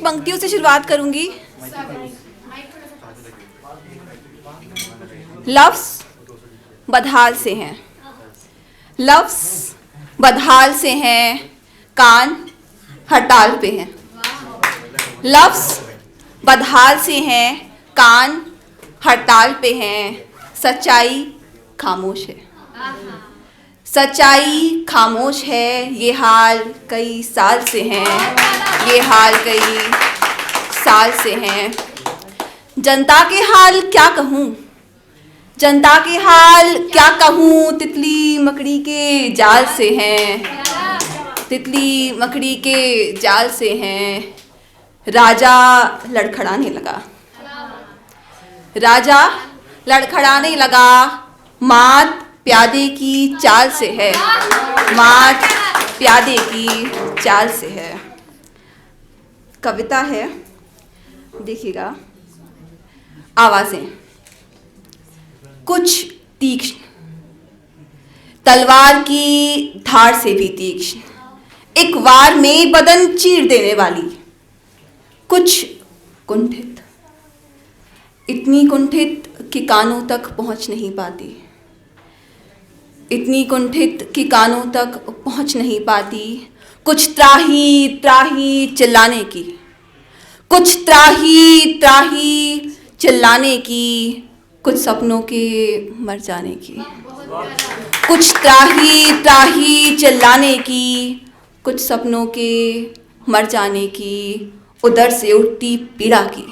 पंक्तियों से शुरुआत करूंगी। लफ्ज बदहाल से हैं, लफ्ज बदहाल से हैं, कान हड़ताल पे हैं। लफ्ज बदहाल से हैं, कान हड़ताल पे हैं। सच्चाई खामोश है, सच्चाई खामोश है। ये हाल कई साल से हैं, ये हाल कई साल से हैं। जनता के हाल क्या कहूँ, जनता के हाल क्या कहूँ। तितली मकड़ी के जाल से हैं, तितली मकड़ी के जाल से हैं। राजा लड़खड़ाने लगा, राजा लड़खड़ाने लगा। मात प्यादे की चाल से है, मात प्यादे की चाल से है। कविता है, देखिएगा। आवाजें कुछ तीक्ष्ण, तलवार की धार से भी तीक्ष्ण, एक वार में बदन चीर देने वाली। कुछ कुंठित, इतनी कुंठित कि कानों तक पहुंच नहीं पाती, इतनी कुंठित कि कानों तक पहुंच नहीं पाती। कुछ त्राही त्राही चिल्लाने की, कुछ त्राही त्राही चिल्लाने की। कुछ सपनों के मर जाने की, कुछ त्राही त्राही चिल्लाने की। कुछ सपनों के मर जाने की। उधर से उठती पीड़ा की,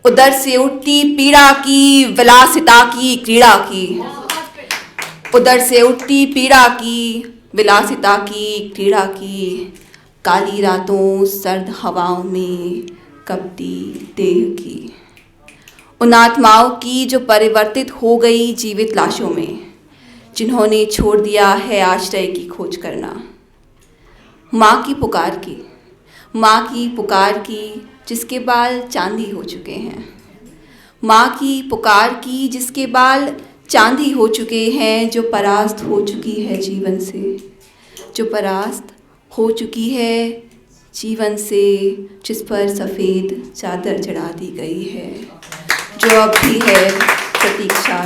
उधर से उठती पीड़ा की। विलासिता की क्रीड़ा की, उधर से उठती पीड़ा की। विलासिता की क्रीड़ा की। काली रातों सर्द हवाओं में कपती देह की। उन आत्माओं की जो परिवर्तित हो गई जीवित लाशों में, जिन्होंने छोड़ दिया है आश्रय की खोज करना। माँ की पुकार की, माँ की पुकार की, जिसके बाल चांदी हो चुके हैं। माँ की पुकार की, जिसके बाल चांदी हो चुके हैं। जो परास्त हो चुकी है जीवन से, जो परास्त हो चुकी है जीवन से। जिस पर सफ़ेद चादर चढ़ा दी गई है, जो अब भी है प्रतीक्षा।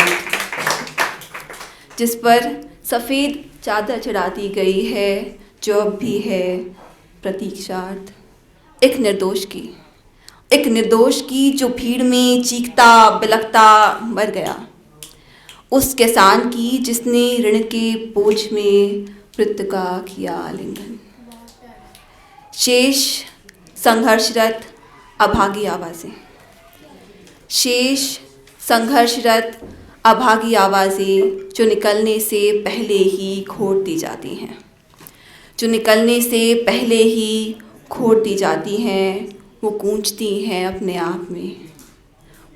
जिस पर सफ़ेद चादर चढ़ा दी गई है, जो अब भी है प्रतीक्षार्थ। एक निर्दोष की, एक निर्दोष की, जो भीड़ में चीखता बिलखता मर गया। उस किसान की जिसने ऋण के बोझ में मृत्यु का किया आलिंगन। शेष संघर्षरत अभागी आवाज़ें, शेष संघर्षरत अभागी आवाज़ें, जो निकलने से पहले ही खोट दी जाती हैं, जो निकलने से पहले ही खोट दी जाती हैं। वो गूंजती हैं अपने आप में,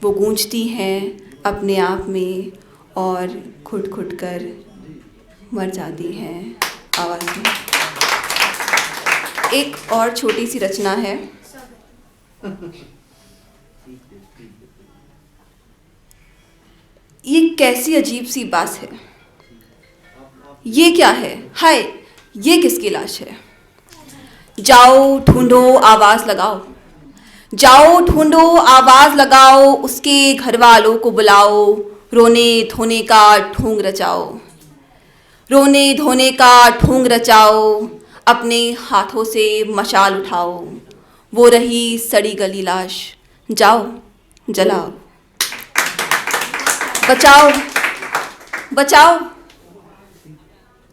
वो गूंजती हैं अपने आप में और घुट घुट कर मर जाती हैं आवाज़ें। एक और छोटी सी रचना है। ये कैसी अजीब सी बात है, ये क्या है, हाय ये किसकी लाश है। जाओ ढूंढो आवाज़ लगाओ, जाओ ढूंढो आवाज़ लगाओ। उसके घर वालों को बुलाओ, रोने धोने का ढोंग रचाओ, रोने धोने का ढोंग रचाओ। अपने हाथों से मशाल उठाओ, वो रही सड़ी गली लाश, जाओ जलाओ। बचाओ बचाओ,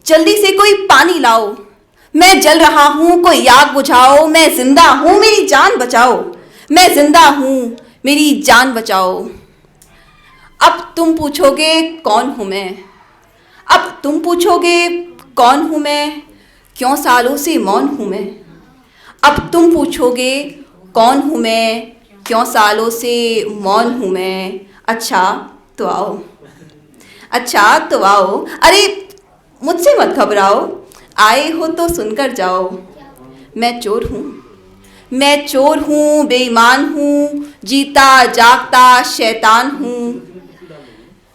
जल्दी से कोई पानी लाओ, मैं जल रहा हूँ कोई आग बुझाओ। मैं जिंदा हूँ मेरी जान बचाओ, मैं जिंदा हूँ मेरी जान बचाओ। अब तुम पूछोगे कौन हूँ मैं, अब तुम पूछोगे कौन हूँ मैं, क्यों सालों से मौन हूँ मैं। अब तुम पूछोगे कौन हूँ मैं, क्यों सालों से मौन हूँ मैं। अच्छा तो आओ, अच्छा तो आओ, अरे मुझसे मत घबराओ, आए हो तो सुनकर जाओ। मैं चोर हूँ, मैं चोर हूँ, बेईमान हूँ, जीता जागता शैतान हूँ,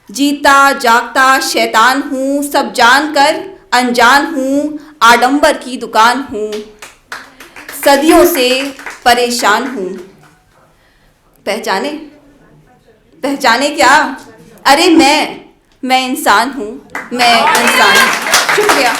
जीता जागता शैतान हूँ। सब जानकर अनजान हूँ, आडंबर की दुकान हूँ, सदियों से परेशान हूँ। पहचाने पहचाने क्या? अरे मैं इंसान हूँ, मैं इंसान हूँ। शुक्रिया।